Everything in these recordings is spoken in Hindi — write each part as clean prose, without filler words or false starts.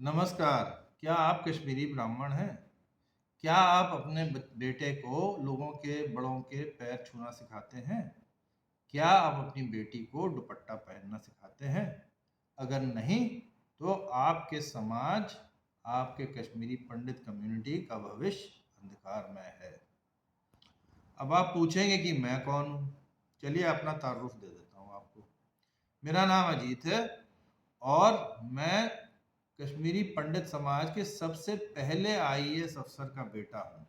नमस्कार। क्या आप कश्मीरी ब्राह्मण हैं? क्या आप अपने बेटे को लोगों के बड़ों के पैर छूना सिखाते हैं? क्या आप अपनी बेटी को दुपट्टा पहनना सिखाते हैं? अगर नहीं, तो आपके समाज, आपके कश्मीरी पंडित कम्युनिटी का भविष्य अंधकारमय है। अब आप पूछेंगे कि मैं कौन हूँ? चलिए अपना तारुफ दे देता हूँ आपको। मेरा नाम अजीत है और मैं कश्मीरी पंडित समाज के सबसे पहले आईएएस अफसर का बेटा हूँ।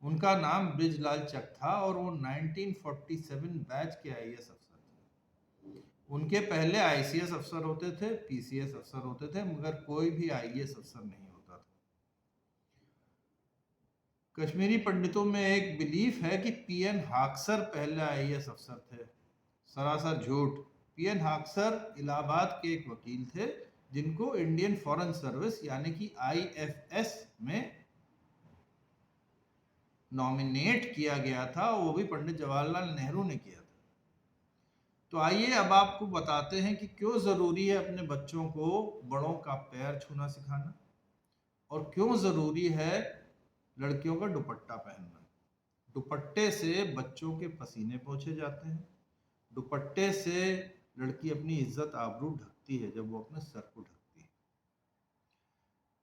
उनका नाम ब्रिजलाल चक था और वो 1947 बैच के आईएएस अफसर थे। उनके पहले आईसीएस अफसर होते थे, पीसीएस अफसर होते थे, मगर कोई भी आईएएस अफसर नहीं होता था। कश्मीरी पंडितों में एक बिलीफ है कि पीएन हाक्सर पहले आईएएस अफसर थे। सरासर झूठ। पीएन हाक्सर इलाहाबाद के एक वकील थे जिनको इंडियन फॉरेन सर्विस यानी कि आईएफएस में नॉमिनेट किया गया था, वो भी पंडित जवाहरलाल नेहरू ने किया था। तो आइए अब आपको बताते हैं कि क्यों ज़रूरी है अपने बच्चों को बड़ों का पैर छूना सिखाना और क्यों ज़रूरी है लड़कियों का दुपट्टा पहनना। दुपट्टे से बच्चों के पसीने पोंछे जाते हैं। दुपट्टे से लड़की अपनी इज्जत आबरू ढकती है जब वो अपने सर को ढकती है।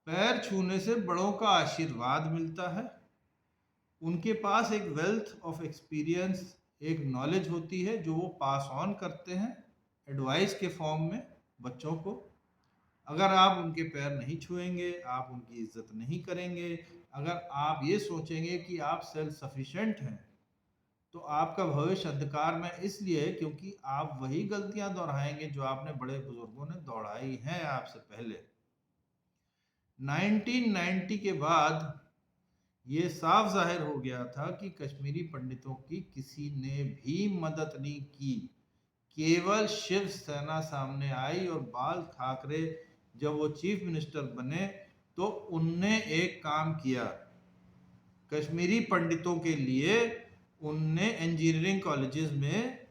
पैर छूने से बड़ों का आशीर्वाद मिलता है। उनके पास एक वेल्थ ऑफ एक्सपीरियंस, एक नॉलेज होती है जो वो पास ऑन करते हैं एडवाइस के फॉर्म में बच्चों को। अगर आप उनके पैर नहीं छुएंगे, आप उनकी इज्जत नहीं करेंगे, अगर आप ये सोचेंगे कि आप सेल्फ सफिशिएंट हैं, तो आपका भविष्य अंधकार में इसलिए है क्योंकि आप वही गलतियां दोहराएंगे जो आपने बड़े बुजुर्गों ने दोहराई हैं आपसे पहले। 1990 के बाद ये साफ जाहिर हो गया था कि कश्मीरी पंडितों की किसी ने भी मदद नहीं की। केवल शिवसेना सामने आई और बाल ठाकरे जब वो चीफ मिनिस्टर बने तो उनने एक काम किया। कश्मीरी पंडितों के लिए उनने इंजीनियरिंग कॉलेजेस में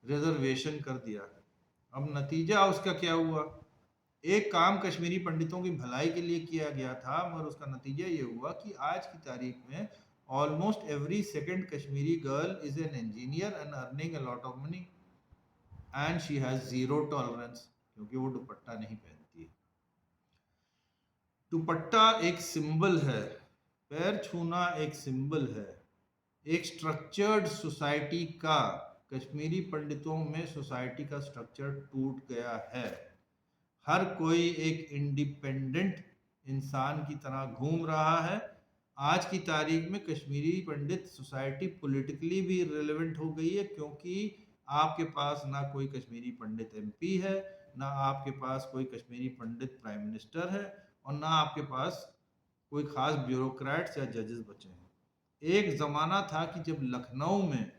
रिजर्वेशन कर दिया। अब नतीजा उसका क्या हुआ? एक काम कश्मीरी पंडितों की भलाई के लिए किया गया था, मगर उसका नतीजा ये हुआ कि आज की तारीख में almost every second Kashmiri girl is an engineer and earning a lot of money and she has zero tolerance, क्योंकि वो दुपट्टा नहीं पहनती है। दुपट्टा एक सिंबल है, पैर छूना एक सिंबल है, एक स्ट्रक्चर्ड सोसाइटी का। कश्मीरी पंडितों में सोसाइटी का स्ट्रक्चर टूट गया है। हर कोई एक इंडिपेंडेंट इंसान की तरह घूम रहा है। आज की तारीख में कश्मीरी पंडित सोसाइटी पॉलिटिकली भी रिलेवेंट हो गई है, क्योंकि आपके पास ना कोई कश्मीरी पंडित एमपी है, ना आपके पास कोई कश्मीरी पंडित प्राइम मिनिस्टर है, और ना आपके पास कोई खास ब्यूरोक्रेट्स या जजेस बचे हैं। एक ज़माना था कि जब लखनऊ में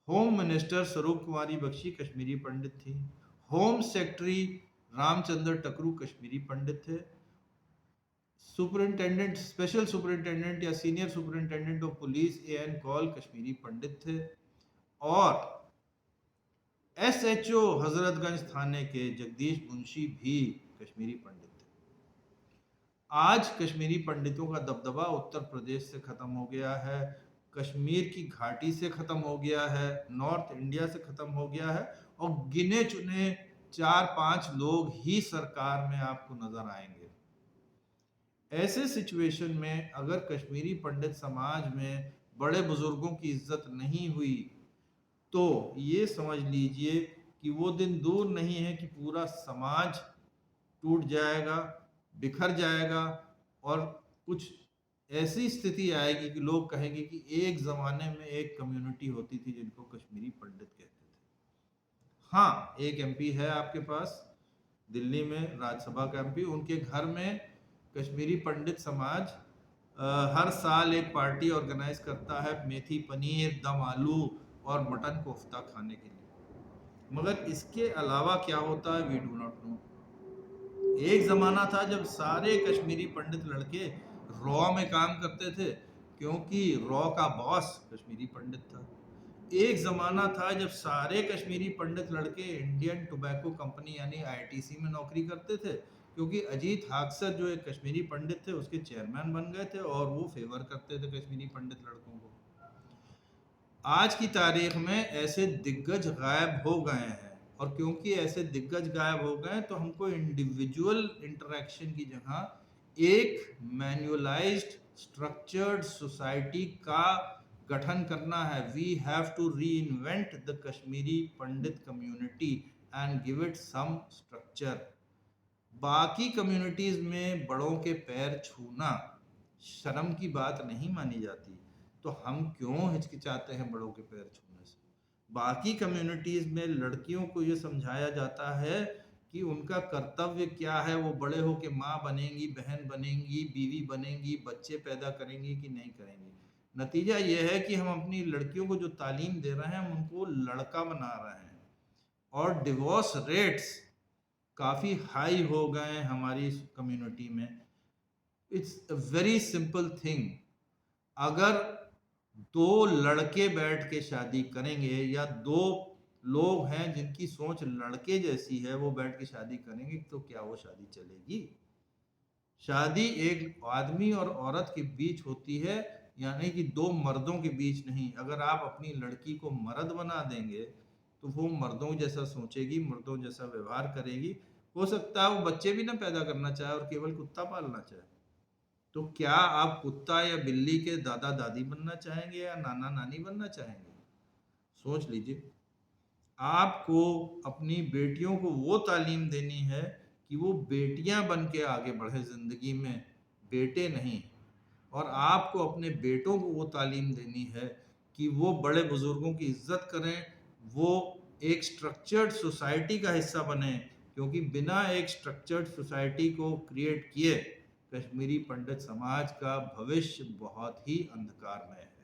होम मिनिस्टर स्वरूप कुमारी बख्शी कश्मीरी पंडित थी, होम सेक्रेटरी रामचंद्र टकरू कश्मीरी पंडित थे, सुपरिंटेंडेंट, स्पेशल सुपरिंटेंडेंट या senior superintendent of police A N Kaul Kashmiri Pandit थे, और एसएचओ हजरतगंज थाने के जगदीश मुंशी भी कश्मीरी पंडित थे। आज कश्मीरी पंडितों का दबदबा उत्तर प्रदेश से खत्म हो गया है, कश्मीर की घाटी से खत्म हो गया है, नॉर्थ इंडिया से खत्म हो गया है, और गिने चुने 4-5 लोग ही सरकार में आपको नजर आएंगे। ऐसे सिचुएशन में अगर कश्मीरी पंडित समाज में बड़े बुजुर्गों की इज्जत नहीं हुई, तो ये समझ लीजिए कि वो दिन दूर नहीं है कि पूरा समाज टूट जाएगा, बिखर जाएगा, और कुछ ऐसी स्थिति आएगी कि लोग कहेंगे कि एक ज़माने में एक कम्युनिटी होती थी जिनको कश्मीरी पंडित कहते थे। हाँ, एक एमपी है आपके पास दिल्ली में, राज्यसभा का एमपी, उनके घर में कश्मीरी पंडित समाज हर साल एक पार्टी ऑर्गेनाइज करता है मेथी पनीर, दम आलू और मटन कोफ्ता खाने के लिए। मगर इसके अलावा क्या होता है वी डू नॉट नो। एक ज़माना था जब सारे कश्मीरी पंडित लड़के रॉ में काम करते थे, क्योंकि रॉ का बॉस कश्मीरी पंडित था। एक ज़माना था जब सारे कश्मीरी पंडित लड़के इंडियन टोबैको कंपनी यानी आईटीसी में नौकरी करते थे, क्योंकि अजीत हाक्सर जो एक कश्मीरी पंडित थे उसके चेयरमैन बन गए थे और वो फेवर करते थे कश्मीरी पंडित लड़कों को। आज की तारीख में ऐसे दिग्गज गायब हो गए हैं, और क्योंकि ऐसे दिग्गज गायब हो गए तो हमको इंडिविजुअल इंटरेक्शन की जगह एक मैन्युअलाइज्ड स्ट्रक्चर्ड सोसाइटी का गठन करना है। We have to reinvent the Kashmiri Pandit community and give it some structure. बाकी कम्युनिटीज में बड़ों के पैर छूना शर्म की बात नहीं मानी जाती, तो हम क्यों हिचकिचाते हैं बड़ों के पैर छूने से? बाकी कम्युनिटीज में लड़कियों को ये समझाया जाता है कि उनका कर्तव्य क्या है, वो बड़े होके माँ बनेंगी, बहन बनेंगी, बीवी बनेंगी, बच्चे पैदा करेंगी कि नहीं करेंगी। नतीजा ये है कि हम अपनी लड़कियों को जो तालीम दे रहे हैं हम उनको लड़का बना रहे हैं, और डिवोर्स रेट्स काफ़ी हाई हो गए हैं हमारी कम्युनिटी में। It's a very simple thing. अगर दो लड़के बैठ के शादी करेंगे या दो लोग हैं जिनकी सोच लड़के जैसी है वो बैठ के शादी करेंगे, तो क्या वो शादी चलेगी? शादी एक आदमी और औरत के बीच होती है, यानी कि दो मर्दों के बीच नहीं। अगर आप अपनी लड़की को मर्द बना देंगे तो वो मर्दों जैसा सोचेगी, मर्दों जैसा व्यवहार करेगी। हो सकता है वो बच्चे भी ना पैदा करना चाहे और केवल कुत्ता पालना चाहे। तो क्या आप कुत्ता या बिल्ली के दादा दादी बनना चाहेंगे या नाना नानी बनना चाहेंगे? सोच लीजिए। आपको अपनी बेटियों को वो तालीम देनी है कि वो बेटियां बन के आगे बढ़े ज़िंदगी में, बेटे नहीं। और आपको अपने बेटों को वो तालीम देनी है कि वो बड़े बुजुर्गों की इज्जत करें, वो एक स्ट्रक्चर्ड सोसाइटी का हिस्सा बने, क्योंकि बिना एक स्ट्रक्चर्ड सोसाइटी को क्रिएट किए कश्मीरी पंडित समाज का भविष्य बहुत ही अंधकारमय है।